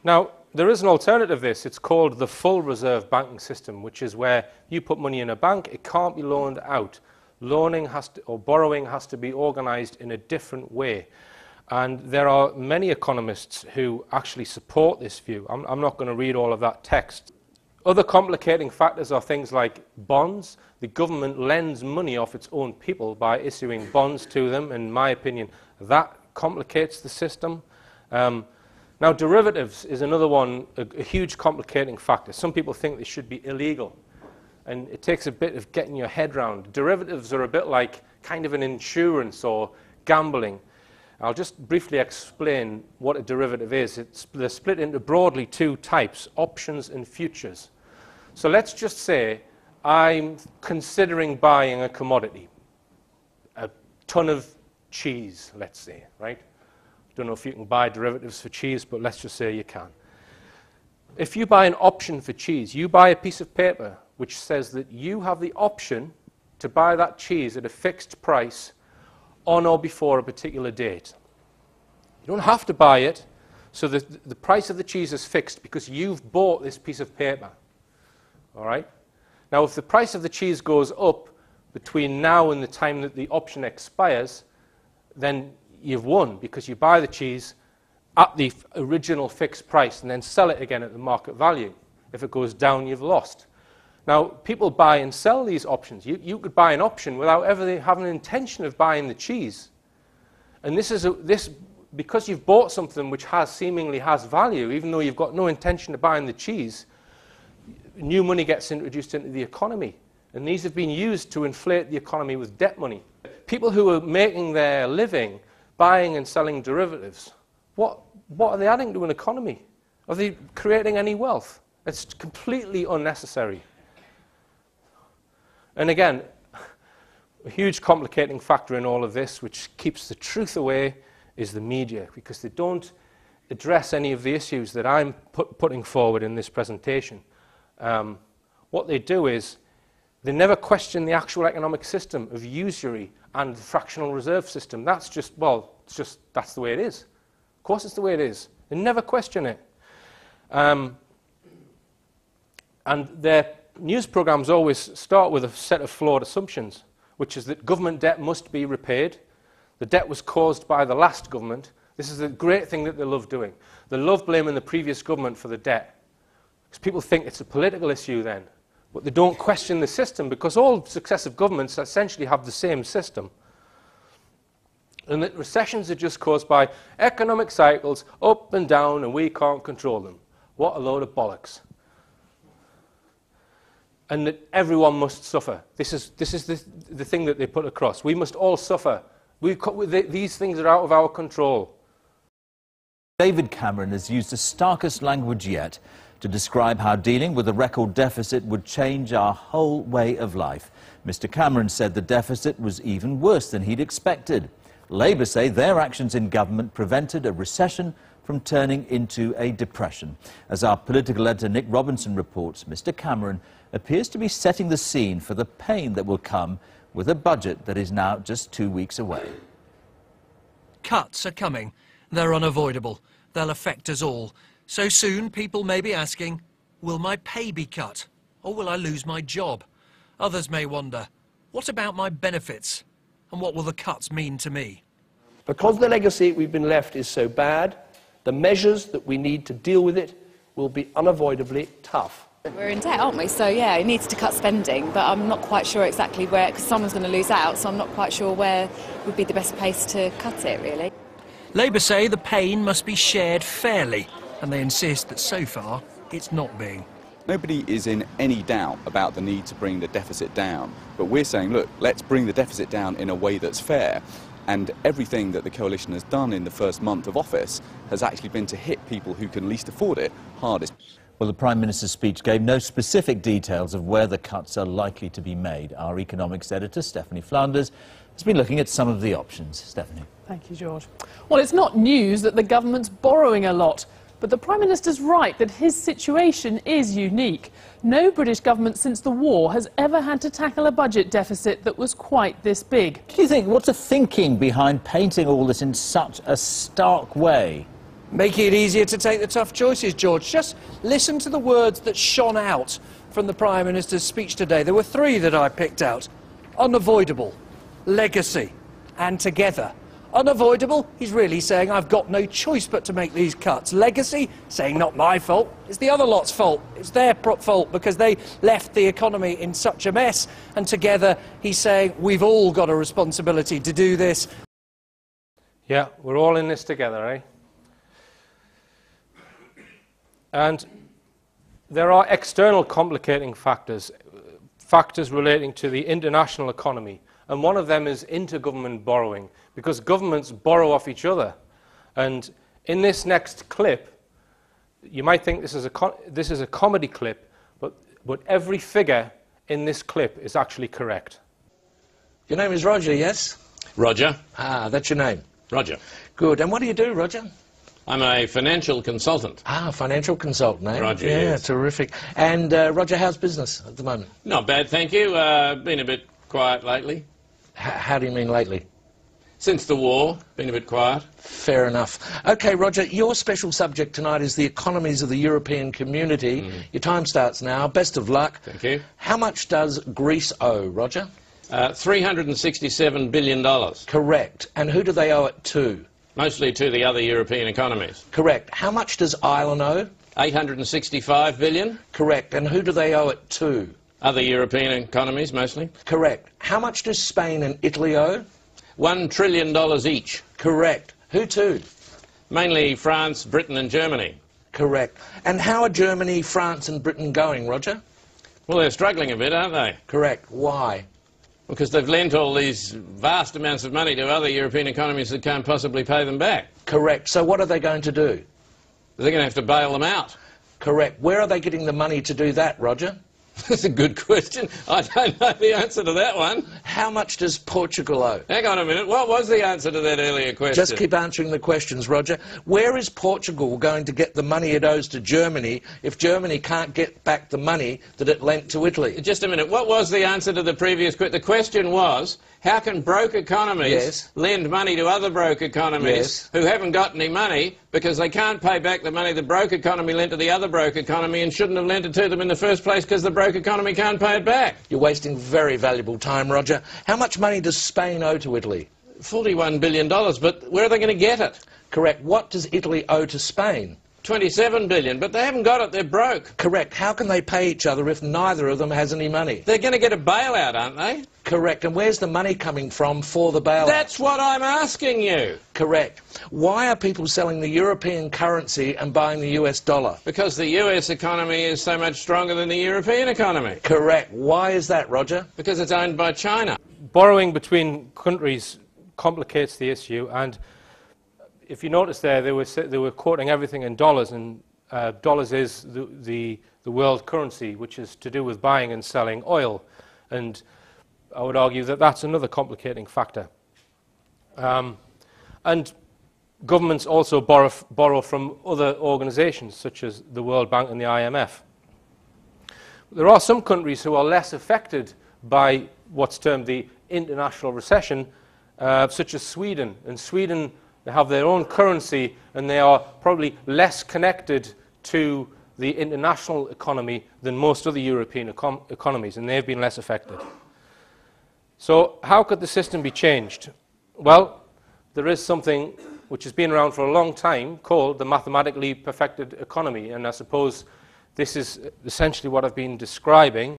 Now, there is an alternative to this. It's called the full reserve banking system, which is where you put money in a bank, it can't be loaned out. Loaning has to, or borrowing has to be organised in a different way. And there are many economists who actually support this view. I'm not going to read all of that text. Other complicating factors are things like bonds. The government lends money off its own people by issuing bonds to them. In my opinion, that complicates the system. Now, derivatives is another one, a huge complicating factor. Some people think they should be illegal. And it takes a bit of getting your head round. Derivatives are a bit like kind of an insurance or gambling. I'll just briefly explain what a derivative is. They're split into broadly two types, options and futures. So let's just say I'm considering buying a commodity, a ton of cheese, let's say, right? Don't know if you can buy derivatives for cheese, but let's just say you can. If you buy an option for cheese, you buy a piece of paper which says that you have the option to buy that cheese at a fixed price on or before a particular date. You don't have to buy it, so the price of the cheese is fixed because you've bought this piece of paper. All right? Now, if the price of the cheese goes up between now and the time that the option expires, then you've won because you buy the cheese at the original fixed price and then sell it again at the market value. If it goes down, you've lost. Now, people buy and sell these options. You could buy an option without ever having an intention of buying the cheese. And because you've bought something which seemingly has value, even though you've got no intention of buying the cheese, new money gets introduced into the economy. And these have been used to inflate the economy with debt money. People who are making their living buying and selling derivatives, what are they adding to an economy? Are they creating any wealth? It's completely unnecessary. And again, a huge complicating factor in all of this, which keeps the truth away, is the media, because they don't address any of the issues that I'm putting forward in this presentation. What they do is they never question the actual economic system of usury and the fractional reserve system. That's just, well, that's the way it is. Of course it's the way it is. They never question it. And their news programs always start with a set of flawed assumptions, which is that government debt must be repaid. The debt was caused by the last government. This is a great thing that they love doing. They love blaming the previous government for the debt, because people think it's a political issue then. But they don't question the system, because all successive governments essentially have the same system. And that recessions are just caused by economic cycles up and down, and we can't control them. What a load of bollocks. And that everyone must suffer. This is the thing that they put across. We must all suffer. These things are out of our control. David Cameron has used the starkest language yet to describe how dealing with a record deficit would change our whole way of life. Mr. Cameron said the deficit was even worse than he'd expected. Labour say their actions in government prevented a recession from turning into a depression. As our political editor Nick Robinson reports, Mr. Cameron appears to be setting the scene for the pain that will come with a budget that is now just 2 weeks away. Cuts are coming. They're unavoidable. They'll affect us all. So soon, people may be asking, will my pay be cut? Or will I lose my job? Others may wonder, what about my benefits? And what will the cuts mean to me? Because the legacy we've been left is so bad, the measures that we need to deal with it will be unavoidably tough. We're in debt, aren't we? So, yeah, it needs to cut spending, but I'm not quite sure exactly where, because someone's going to lose out, so I'm not quite sure where would be the best place to cut it, really. Labour say the pain must be shared fairly, and they insist that so far it's not being. Nobody is in any doubt about the need to bring the deficit down, but we're saying, look, let's bring the deficit down in a way that's fair. And everything that the coalition has done in the first month of office has actually been to hit people who can least afford it hardest. Well, the Prime Minister's speech gave no specific details of where the cuts are likely to be made. Our economics editor, Stephanie Flaunders, has been looking at some of the options. Stephanie. Thank you, George. Well, it's not news that the government's borrowing a lot, but the Prime Minister's right that his situation is unique. No British government since the war has ever had to tackle a budget deficit that was quite this big. Do you think, what's the thinking behind painting all this in such a stark way? Making it easier to take the tough choices, George. Just listen to the words that shone out from the Prime Minister's speech today. There were three that I picked out. Unavoidable, legacy, and together. Unavoidable, he's really saying I've got no choice but to make these cuts. Legacy, saying not my fault, it's the other lot's fault. It's their fault because they left the economy in such a mess. And together, he's saying we've all got a responsibility to do this. Yeah, we're all in this together, eh? And there are external complicating factors, factors relating to the international economy. And one of them is intergovernment borrowing, because governments borrow off each other. And in this next clip, you might think this is a comedy clip, but every figure in this clip is actually correct. Your name is Roger, yes? Roger. Ah, that's your name. Roger. Good. And what do you do, Roger? I'm a financial consultant. Ah, financial consultant, eh? Roger, yeah, yes. Terrific. And Roger, how's business at the moment? Not bad, thank you. Been a bit quiet lately. How do you mean lately? Since the war, been a bit quiet. Fair enough. OK, Roger, your special subject tonight is the economies of the European community. Your time starts now. Best of luck. Thank you. How much does Greece owe, Roger? $367 billion. Correct. And who do they owe it to? Mostly to the other European economies. Correct. How much does Ireland owe? $865 billion. Correct. And who do they owe it to? Other European economies, mostly. Correct. How much does Spain and Italy owe? $1 trillion each. Correct. Who to? Mainly France, Britain and Germany. Correct. And how are Germany, France and Britain going, Roger? Well, they're struggling a bit, aren't they? Correct. Why? Because they've lent all these vast amounts of money to other European economies that can't possibly pay them back. Correct. So what are they going to do? They're going to have to bail them out. Correct. Where are they getting the money to do that, Roger? That's a good question. I don't know the answer to that one. How much does Portugal owe? Hang on a minute. What was the answer to that earlier question? Just keep answering the questions, Roger. Where is Portugal going to get the money it owes to Germany if Germany can't get back the money that it lent to Italy? Just a minute. What was the answer to the previous question? The question was, how can broke economies lend money to other broke economies who haven't got any money because they can't pay back the money the broke economy lent to the other broke economy and shouldn't have lent it to them in the first place because the broke economy can't pay it back? You're wasting very valuable time, Roger. How much money does Spain owe to Italy? $41 billion, but where are they going to get it? Correct. What does Italy owe to Spain? $27 billion, but they haven't got it. They're broke. Correct. How can they pay each other if neither of them has any money? They're going to get a bailout, aren't they? Correct. And where's the money coming from for the bailout? That's what I'm asking you. Correct. Why are people selling the European currency and buying the US dollar? Because the US economy is so much stronger than the European economy. Correct. Why is that, Roger? Because it's owned by China. Borrowing between countries complicates the issue, and if you notice there, they were quoting everything in dollars, and dollars is the world currency, which is to do with buying and selling oil. And I would argue that that's another complicating factor. And governments also borrow from other organizations, such as the World Bank and the IMF. There are some countries who are less affected by what's termed the international recession, such as Sweden. And Sweden, they have their own currency, and they are probably less connected to the international economy than most other European economies, and they've been less affected. So how could the system be changed? Well, there is something which has been around for a long time called the mathematically perfected economy, and I suppose this is essentially what I've been describing.